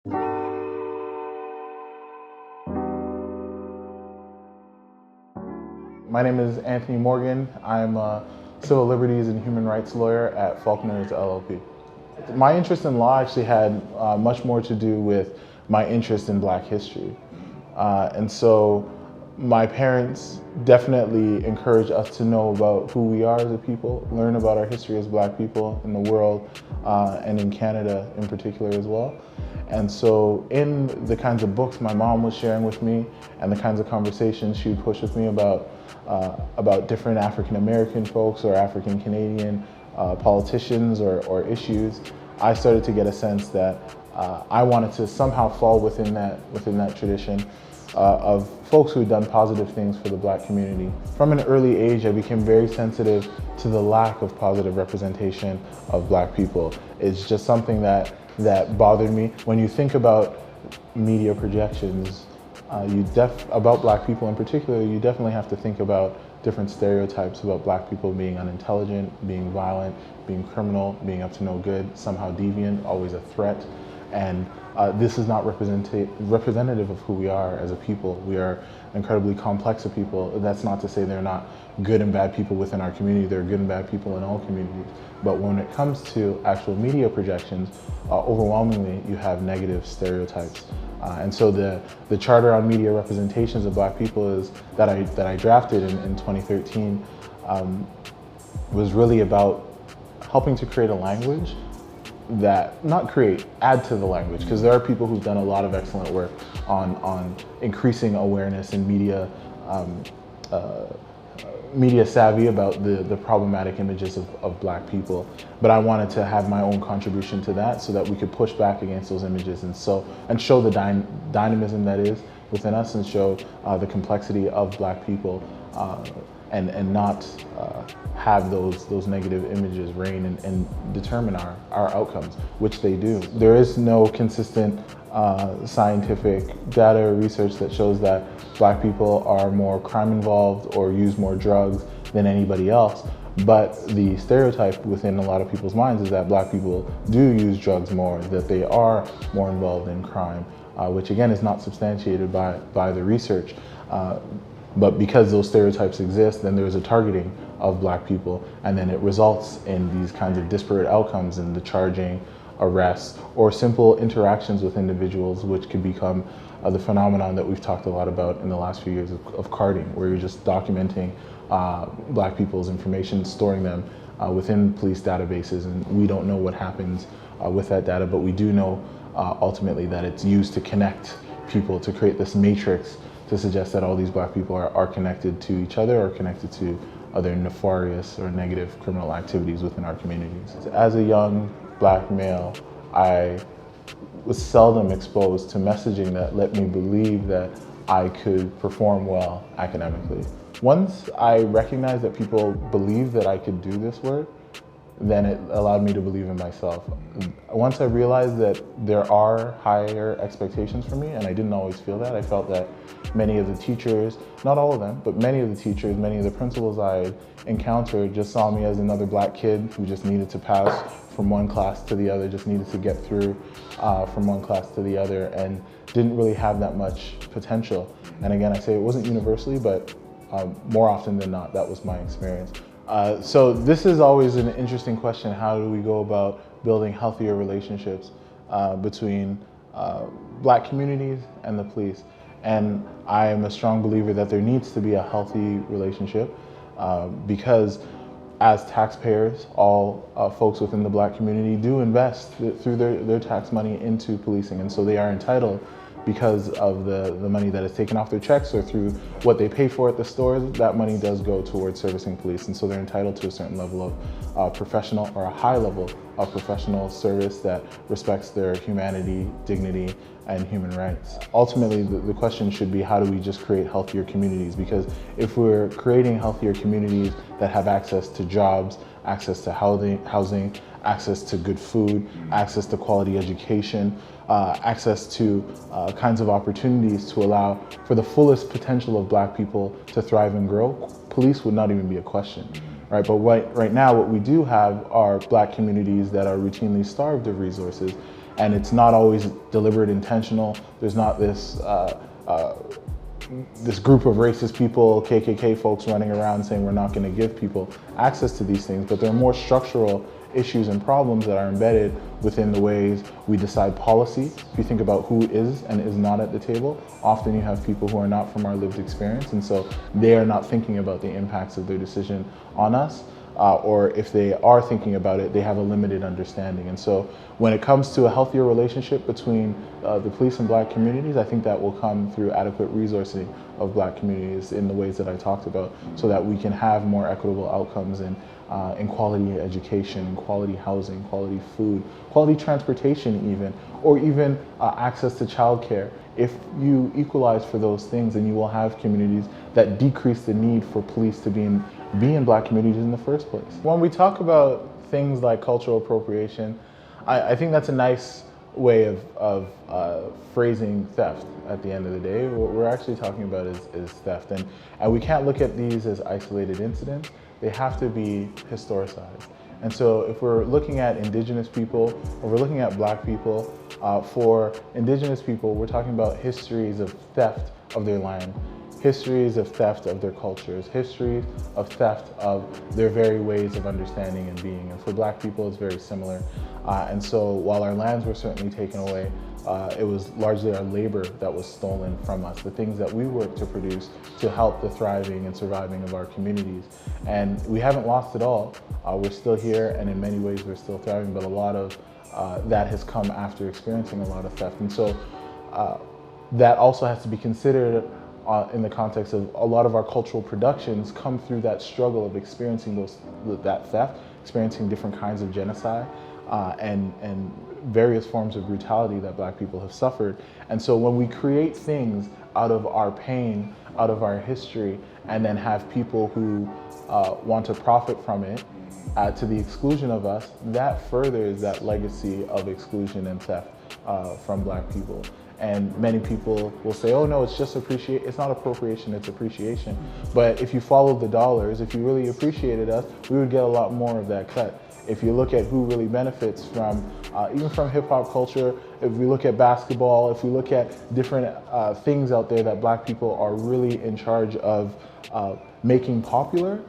My name is Anthony Morgan. I'm a civil liberties and human rights lawyer at Faulkner's LLP. My interest in law actually had much more to do with my interest in Black history. And so my parents definitely encouraged us to know about who we are as a people, learn about our history as Black people in the world, and in Canada in particular as well. And so in the kinds of books my mom was sharing with me and the kinds of conversations she would push with me about different African American folks or African Canadian politicians or issues, I started to get a sense that I wanted to somehow fall within that tradition of folks who had done positive things for the Black community. From an early age, I became very sensitive to the lack of positive representation of Black people. It's just something that bothered me. When you think about media projections, about Black people in particular, you definitely have to think about different stereotypes about Black people being unintelligent, being violent, being criminal, being up to no good, somehow deviant, always a threat. And this is not representative of who we are as a people. We are incredibly complex of people. That's not to say there are not good and bad people within our community. There are good and bad people in all communities. But when it comes to actual media projections, overwhelmingly you have negative stereotypes. And so the Charter on Media Representations of Black People that I drafted in 2013 was really about helping to create a language add to the language, because there are people who've done a lot of excellent work on increasing awareness and media savvy about the problematic images of Black people. But I wanted to have my own contribution to that so that we could push back against those images and show the dynamism that is within us, and show the complexity of Black people, and not have those negative images reign and determine our outcomes, which they do. There is no consistent scientific data or research that shows that Black people are more crime involved or use more drugs than anybody else. But the stereotype within a lot of people's minds is that Black people do use drugs more, that they are more involved in crime, which again is not substantiated by the research. But because those stereotypes exist, then there's a targeting of Black people, and then it results in these kinds of disparate outcomes in the charging, arrests, or simple interactions with individuals, which could become the phenomenon that we've talked a lot about in the last few years of carding, where you're just documenting Black people's information, storing them within police databases, and we don't know what happens with that data, but we do know ultimately that it's used to connect people, to create this matrix to suggest that all these Black people are connected to each other or connected to other nefarious or negative criminal activities within our communities. As a young Black male, I was seldom exposed to messaging that let me believe that I could perform well academically. Once I recognized that people believed that I could do this work, then it allowed me to believe in myself. Once I realized that there are higher expectations for me, and I didn't always feel that, I felt that many of the teachers, not all of them, but many of the teachers, many of the principals I encountered just saw me as another Black kid who just needed to pass from one class to the other, just needed to get through from one class to the other, and didn't really have that much potential. And again, I say it wasn't universally, but more often than not, that was my experience. So this is always an interesting question. How do we go about building healthier relationships between Black communities and the police? And I am a strong believer that there needs to be a healthy relationship because as taxpayers, all folks within the Black community do invest through their tax money into policing, and so they are entitled, because of the money that is taken off their checks or through what they pay for at the stores, that money does go towards servicing police. And so they're entitled to a certain level of professional, or a high level of professional service that respects their humanity, dignity, and human rights. Ultimately, the question should be, how do we just create healthier communities? Because if we're creating healthier communities that have access to jobs, access to housing, access to good food, access to quality education, access to kinds of opportunities to allow for the fullest potential of Black people to thrive and grow, police would not even be a question, right? But right now, what we do have are Black communities that are routinely starved of resources. and it's not always deliberate, intentional. There's not this group of racist people, KKK folks running around saying we're not going to give people access to these things, but there are more structural issues and problems that are embedded within the ways we decide policy. If you think about who is and is not at the table, often you have people who are not from our lived experience, and so they are not thinking about the impacts of their decision on us. Or if they are thinking about it, they have a limited understanding. And so when it comes to a healthier relationship between the police and Black communities, I think that will come through adequate resourcing of Black communities in the ways that I talked about, so that we can have more equitable outcomes in quality education, quality housing, quality food, quality transportation even, or even access to childcare. If you equalize for those things, then you will have communities that decrease the need for police to be in Black communities in the first place. When we talk about things like cultural appropriation, I think that's a nice way of phrasing theft at the end of the day. What we're actually talking about is theft. And we can't look at these as isolated incidents. They have to be historicized. And so if we're looking at Indigenous people, or we're looking at Black people, for Indigenous people, we're talking about histories of theft of their land, histories of theft of their cultures, histories of theft of their very ways of understanding and being. And for Black people, it's very similar. And so while our lands were certainly taken away, it was largely our labor that was stolen from us, the things that we worked to produce to help the thriving and surviving of our communities. And we haven't lost it all. We're still here, and in many ways we're still thriving, but a lot of that has come after experiencing a lot of theft. And so that also has to be considered in the context of a lot of our cultural productions come through that struggle of experiencing that theft, experiencing different kinds of genocide, and various forms of brutality that Black people have suffered. And so when we create things out of our pain, out of our history, and then have people who want to profit from it to the exclusion of us, that furthers that legacy of exclusion and theft from Black people. And many people will say, oh no, it's just it's not appropriation, it's appreciation. But if you followed the dollars, if you really appreciated us, we would get a lot more of that cut. If you look at who really benefits from, even from hip hop culture, if we look at basketball, if we look at different things out there that Black people are really in charge of making popular,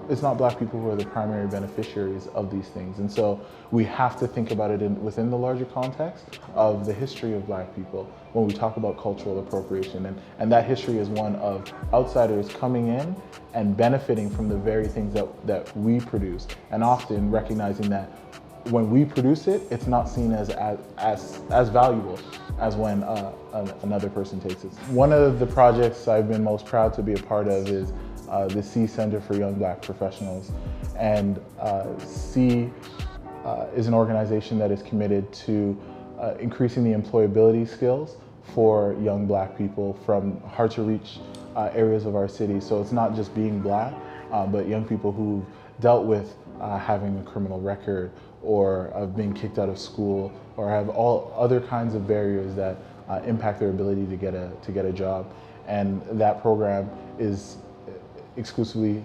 it's not Black people who are the primary beneficiaries of these things. And so we have to think about it within the larger context of the history of Black people when we talk about cultural appropriation. And that history is one of outsiders coming in and benefiting from the very things that we produce, and often recognizing that when we produce it, it's not seen as valuable as when another person takes it. One of the projects I've been most proud to be a part of is the C Center for Young Black Professionals. And C is an organization that is committed to increasing the employability skills for young Black people from hard to reach areas of our city. So it's not just being Black, but young people who've dealt with having a criminal record, or of being kicked out of school, or have all other kinds of barriers that impact their ability to get a job. And that program is exclusively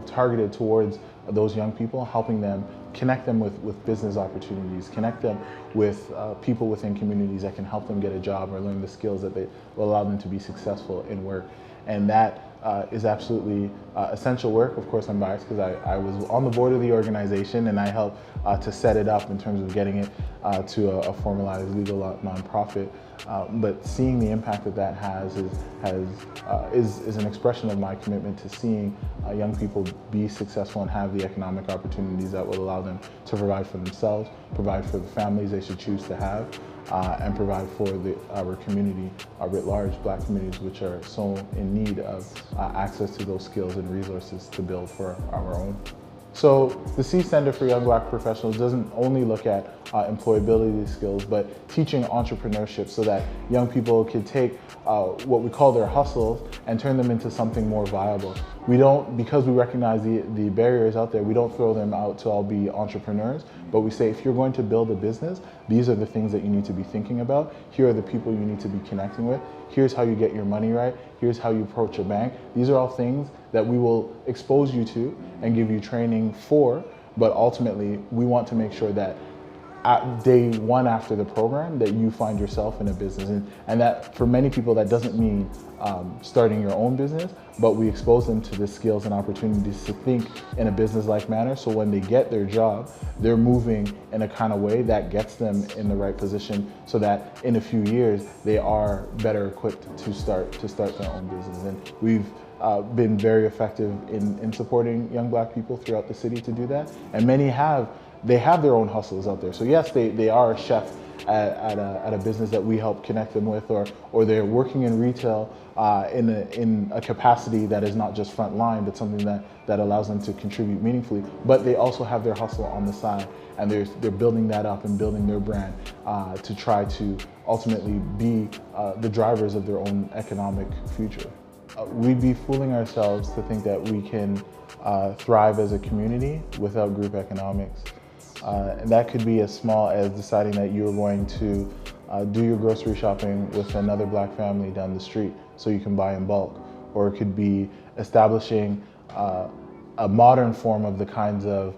targeted towards those young people, helping them, connect them with business opportunities, connect them with people within communities that can help them get a job or learn the skills that will allow them to be successful in work. And that is absolutely essential work. Of course, I'm biased because I was on the board of the organization, and I helped to set it up in terms of getting it to a formalized legal nonprofit. But seeing the impact that has is an expression of my commitment to seeing young people be successful and have the economic opportunities that will allow them to provide for themselves, provide for the families they should choose to have, and provide for our community writ large, Black communities, which are so in need of access to those skills and resources to build for our own. So the C Center for Young Black Professionals doesn't only look at employability skills, but teaching entrepreneurship so that young people can take what we call their hustles and turn them into something more viable. We don't, because we recognize the barriers out there, we don't throw them out to all be entrepreneurs, but we say if you're going to build a business, these are the things that you need to be thinking about. Here are the people you need to be connecting with. Here's how you get your money right. Here's how you approach a bank. These are all things that we will expose you to and give you training for, but ultimately we want to make sure that at day one after the program that you find yourself in a business. And that for many people, that doesn't mean starting your own business, but we expose them to the skills and opportunities to think in a business-like manner. So when they get their job, they're moving in a kind of way that gets them in the right position so that in a few years, they are better equipped to start their own business. And we've been very effective in supporting young Black people throughout the city to do that. And many have their own hustles out there. So yes, they are a chef at a business that we help connect them with, or they're working in retail in a capacity that is not just front line, but something that allows them to contribute meaningfully. But they also have their hustle on the side, and they're building that up and building their brand to try to ultimately be the drivers of their own economic future. We'd be fooling ourselves to think that we can thrive as a community without group economics. And that could be as small as deciding that you're going to do your grocery shopping with another Black family down the street so you can buy in bulk. Or it could be establishing a modern form of the kinds of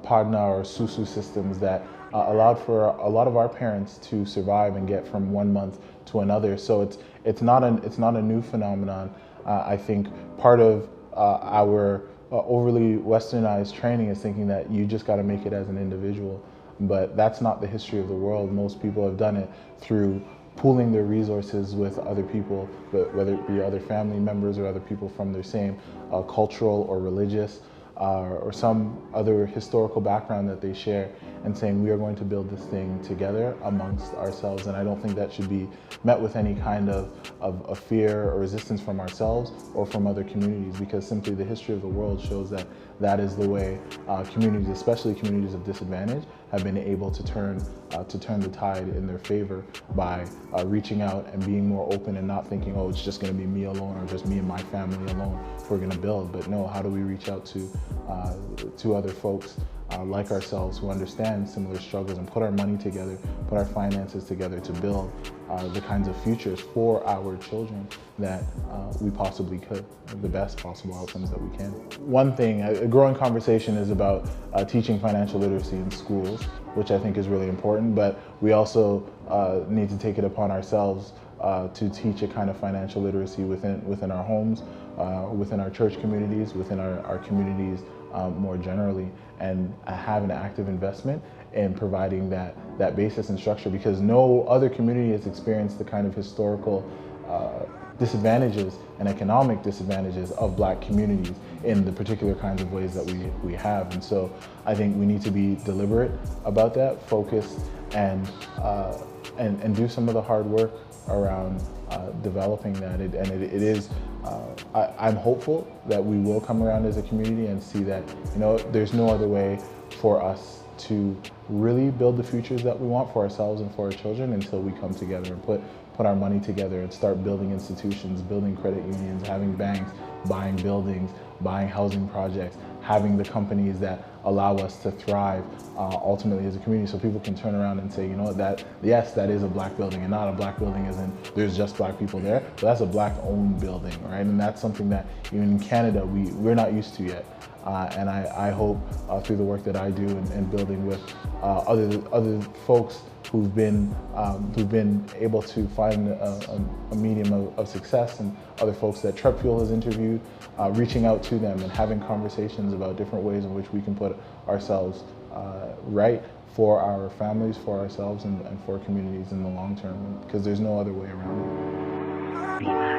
padna or susu systems that allowed for a lot of our parents to survive and get from one month to another. So it's not a new phenomenon. I think part of our overly westernized training is thinking that you just got to make it as an individual, but that's not the history of the world. Most people have done it through pooling their resources with other people, whether it be other family members or other people from their same cultural or religious or some other historical background that they share, and saying we are going to build this thing together amongst ourselves. And I don't think that should be met with any kind of fear or resistance from ourselves or from other communities, because simply the history of the world shows that that is the way communities, especially communities of disadvantage, have been able to turn the tide in their favor by reaching out and being more open and not thinking, oh, it's just going to be me alone or just me and my family alone if we're going to build. But no, how do we reach out to other folks like ourselves who understand similar struggles and put our money together, put our finances together to build the kinds of futures for our children that we possibly could, the best possible outcomes that we can. One thing, a growing conversation is about teaching financial literacy in schools, which I think is really important, but we also need to take it upon ourselves to teach a kind of financial literacy within our homes, within our church communities, within our communities more generally, and have an active investment in providing that basis and structure, because no other community has experienced the kind of historical disadvantages and economic disadvantages of Black communities in the particular kinds of ways that we have. And so I think we need to be deliberate about that, focused, and do some of the hard work around developing that. I'm hopeful that we will come around as a community and see that, there's no other way for us to really build the futures that we want for ourselves and for our children until we come together and put our money together and start building institutions, building credit unions, having banks, buying buildings, buying housing projects, having the companies that allow us to thrive ultimately as a community, so people can turn around and say, yes, that is a Black building, and not a Black building as in there's just Black people there, but that's a Black-owned building, right? And that's something that even in Canada we're not used to yet. And I hope through the work that I do and building with other folks who've been able to find a medium of success, and other folks that Trepfuel has interviewed, reaching out to them and having conversations about different ways in which we can put ourselves right for our families, for ourselves, and for communities in the long term, because there's no other way around it.